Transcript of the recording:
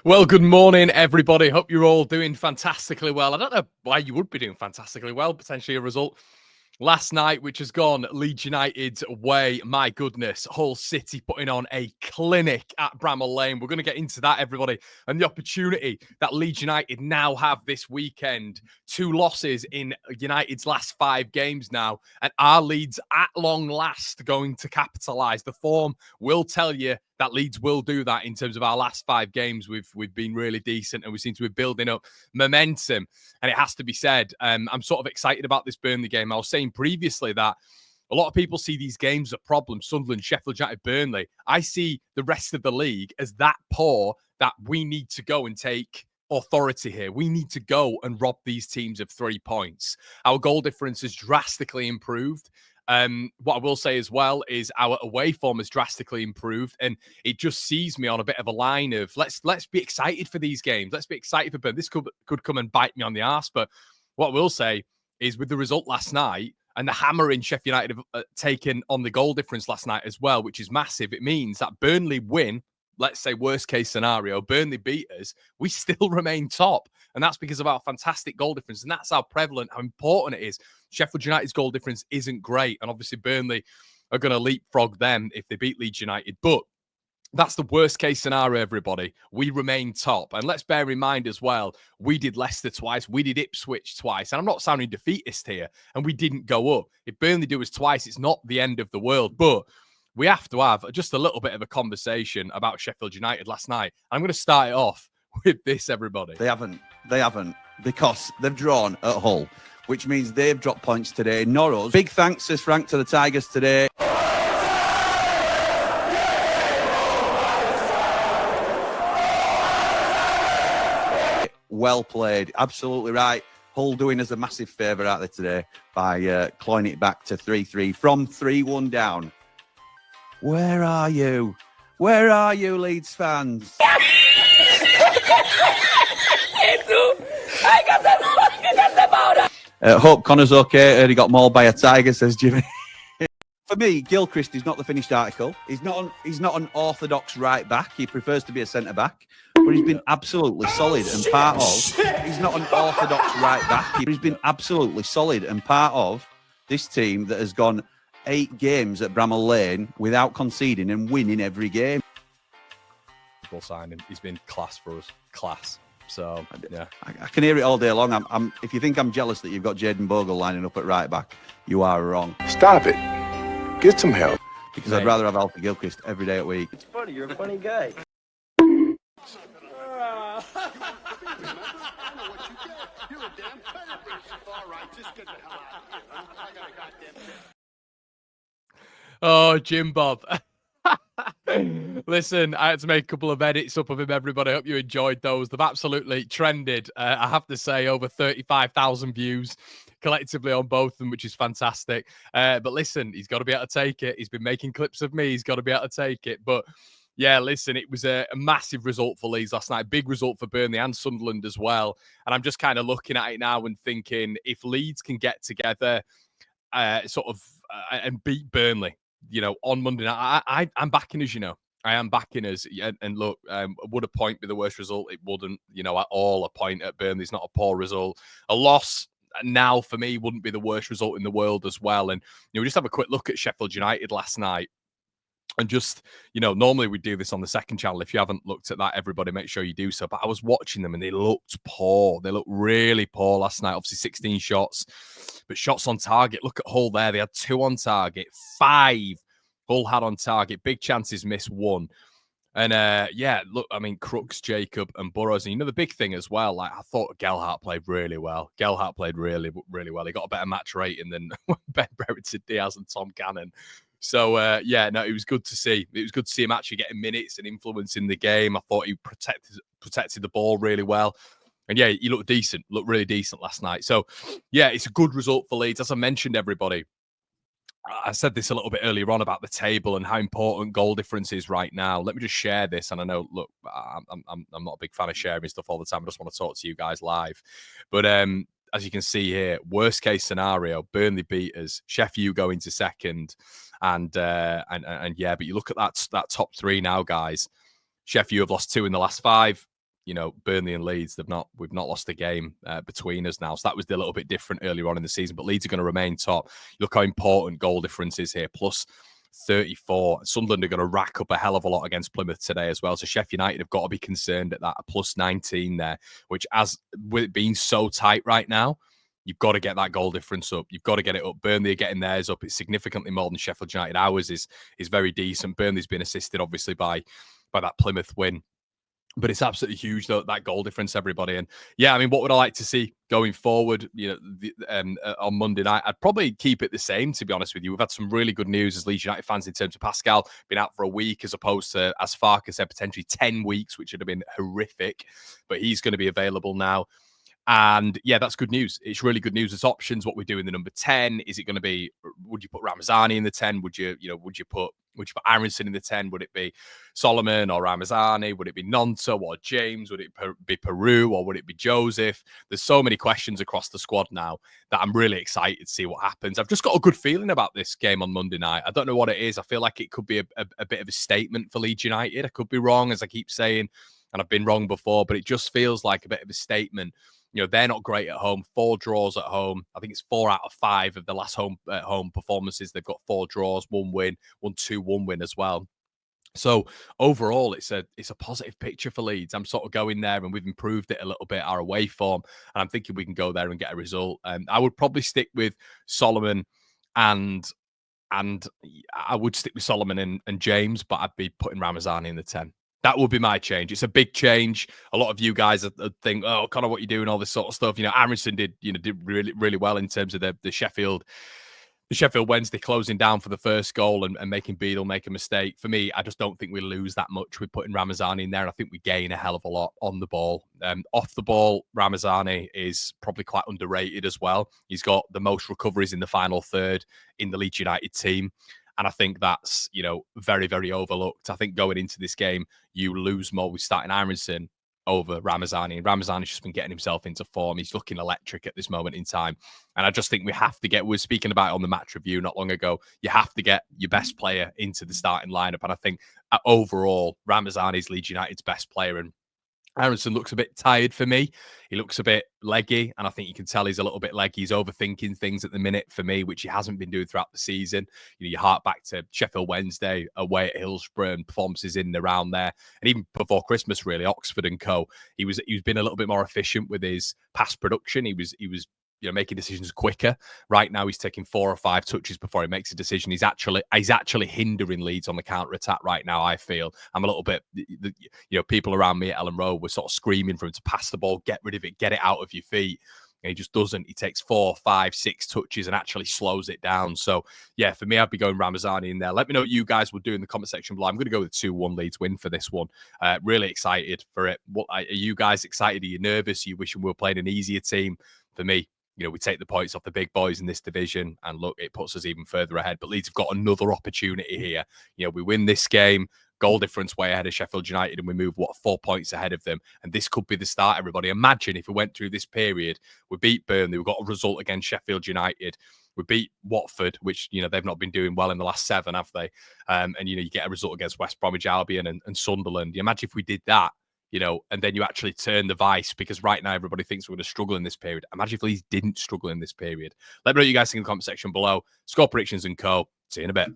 Well, good morning, everybody. Hope you're all doing fantastically well. I don't know why you would be doing fantastically well. Potentially a result last night, which has gone Leeds United's way. My goodness, Hull City putting on a clinic at Bramall Lane. We're going to get into that, everybody, and the opportunity that Leeds United now have this weekend. 2 losses in United's last 5 games now, and are Leeds at long last going to capitalise? The form will tell you that Leeds will do that in terms of our last 5 games. We've been really decent, and we seem to be building up momentum. And it has to be said, I'm sort of excited about this Burnley game. I was saying previously that a lot of people see these games as a problem. Sunderland, Sheffield United, Burnley. I see the rest of the league as that poor that we need to go and take authority here. We need to go and rob these teams of 3 points. Our goal difference has drastically improved. What I will say as well is our away form has drastically improved, and it just sees me on a bit of a line of let's be excited for these games. Let's be excited for Burnley. This could come and bite me on the arse. But what I will say is with the result last night and the hammering Sheffield United have taken on the goal difference last night as well, which is massive, it means that Burnley win. Let's say worst case scenario, Burnley beat us, we still remain top. And that's because of our fantastic goal difference. And that's how prevalent, how important it is. Sheffield United's goal difference isn't great. And obviously Burnley are going to leapfrog them if they beat Leeds United. But that's the worst case scenario, everybody. We remain top. And let's bear in mind as well, we did Leicester twice. We did Ipswich twice. And I'm not sounding defeatist here. And we didn't go up. If Burnley do us twice, it's not the end of the world. But we have to have just a little bit of a conversation about Sheffield United last night. I'm going to start it off with this, everybody. They haven't, because they've drawn at Hull, which means they've dropped points today, not us. Big thanks, says Frank, to the Tigers today. Well played, absolutely right. Hull doing us a massive favour out there today by clawing it back to 3-3 from 3-1 down. Where are you? Where are you, Leeds fans? Hope Connor's okay. Heard he got mauled by a tiger, says Jimmy. For me, Gilchrist is not the finished article. He's not an orthodox right back. He prefers to be a centre back, but he's been absolutely solid and part of. He's not an orthodox right back. He's been absolutely solid and part of this team that has gone 8 games at Bramall Lane without conceding and winning every game. Signing. He's been class for us. Class. So, yeah. I can hear it all day long. If you think I'm jealous that you've got Jayden Bogle lining up at right back, you are wrong. Stop it. Get some help. Because I'd rather have Alfie Gilchrist every day a week. It's funny. You're a funny guy. Oh, JIMBOB. Listen, I had to make a couple of edits up of him, everybody. I hope you enjoyed those. They've absolutely trended. I have to say, over 35,000 views collectively on both of them, which is fantastic. But listen, he's got to be able to take it. He's been making clips of me. He's got to be able to take it. But yeah, listen, it was a massive result for Leeds last night. Big result for Burnley and Sunderland as well. And I'm just kind of looking at it now and thinking, if Leeds can get together and beat Burnley, on Monday night, I'm backing us, I am backing us. And look, would a point be the worst result? It wouldn't, at all. A point at Burnley is not a poor result. A loss now for me wouldn't be the worst result in the world as well. And, just have a quick look at Sheffield United last night. And just, normally we do this on the second channel. If you haven't looked at that, everybody, make sure you do so. But I was watching them and they looked poor. They looked really poor last night. Obviously 16 shots, but shots on target. Look at Hull there. They had 2 on target, 5 Hull had on target. Big chances missed 1. And look, I mean, Crooks, Jacob and Burrows. And the big thing as well, I thought Gelhardt played really well. Gelhardt played really, really well. He got a better match rating than Ben Brereton, Diaz and Tom Cannon. So, it was good to see. It was good to see him actually getting minutes and influencing the game. I thought he protected the ball really well. And, yeah, he looked decent, looked really decent last night. So, yeah, it's a good result for Leeds. As I mentioned, everybody, I said this a little bit earlier on about the table and how important goal difference is right now. Let me just share this. And I know, look, I'm not a big fan of sharing stuff all the time. I just want to talk to you guys live. But as you can see here, worst case scenario, Burnley beat us, Sheffield go into second. And but you look at that top 3 now, guys. Sheffield have lost 2 in the last 5. Burnley and Leeds, we've not lost a game between us now. So that was a little bit different earlier on in the season. But Leeds are going to remain top. Look how important goal difference is here. Plus 34. Sunderland are going to rack up a hell of a lot against Plymouth today as well. So Sheffield United have got to be concerned at that, a plus 19 there, which, as with it being so tight right now, you've got to get that goal difference up. You've got to get it up. Burnley are getting theirs up. It's significantly more than Sheffield United. Ours is very decent. Burnley's been assisted, obviously, by that Plymouth win. But it's absolutely huge, though, that goal difference, everybody. And yeah, I mean, what would I like to see going forward? On Monday night, I'd probably keep it the same, to be honest with you. We've had some really good news as Leeds United fans in terms of Pascal been out for a week, as opposed to, as Farke said, potentially 10 weeks, which would have been horrific. But he's going to be available now. And yeah, that's good news. It's really good news. There's options. What we do in the number 10. Is it going to be, would you put Ramazani in the 10? Would you put Aronson in the 10? Would it be Solomon or Ramazani? Would it be Nonto or James? Would it be Peru or would it be Joseph? There's so many questions across the squad now that I'm really excited to see what happens. I've just got a good feeling about this game on Monday night. I don't know what it is. I feel like it could be a bit of a statement for Leeds United. I could be wrong, as I keep saying, and I've been wrong before, but it just feels like a bit of a statement. They're not great at home. 4 draws at home. I think it's 4 out of 5 of the last home performances. They've got 4 draws, 1 win, 1 win as well. So overall, it's a positive picture for Leeds. I'm sort of going there, and we've improved it a little bit, our away form, and I'm thinking we can go there and get a result. I would probably stick with Solomon and I would stick with Solomon and James, but I'd be putting Ramazani in the 10. That would be my change. It's a big change. A lot of you guys think, oh, kind of what you're doing, all this sort of stuff. Aronson did really, really well in terms of the Sheffield Wednesday closing down for the first goal and making Beadle make a mistake. For me, I just don't think we lose that much with putting Ramazani in there. And I think we gain a hell of a lot on the ball. Off the ball, Ramazani is probably quite underrated as well. He's got the most recoveries in the final third in the Leeds United team. And I think that's, very, very overlooked. I think going into this game, you lose more with starting Aronson over Ramazani. And Ramazani's just been getting himself into form. He's looking electric at this moment in time. And I just think we have to we were speaking about it on the match review not long ago. You have to get your best player into the starting lineup. And I think overall, Ramazani's Leeds United's best player. And Aronson looks a bit tired for me. He looks a bit leggy, and I think you can tell he's a little bit leggy. He's overthinking things at the minute for me, which he hasn't been doing throughout the season. You heart back to Sheffield Wednesday, away at Hillsborough, and performances in and around there. And even before Christmas, really, Oxford and co. He's been a little bit more efficient with his pass production. He was making decisions quicker. Right now, he's taking 4 or 5 touches before he makes a decision. He's actually hindering Leeds on the counter attack right now. I feel I'm a little bit, people around me at Ellen Road were sort of screaming for him to pass the ball, get rid of it, get it out of your feet. And he just doesn't. He takes 4, 5, 6 touches and actually slows it down. So yeah, for me, I'd be going Ramazani in there. Let me know what you guys will do in the comment section below. I'm going to go with 2-1 Leeds win for this one. Really excited for it. Are you guys excited? Are you nervous? Are you wishing we were playing an easier team? For me, we take the points off the big boys in this division, and look, it puts us even further ahead. But Leeds have got another opportunity here. We win this game, goal difference way ahead of Sheffield United, and we move 4 points ahead of them. And this could be the start, everybody. Imagine if we went through this period, we beat Burnley, we got a result against Sheffield United, we beat Watford, which they've not been doing well in the last 7, have they? And you get a result against West Bromwich Albion and Sunderland. You imagine if we did that. And then you actually turn the vice, because right now everybody thinks we're going to struggle in this period. Imagine if Leeds didn't struggle in this period. Let me know what you guys think in the comment section below. Score predictions and co. See you in a bit.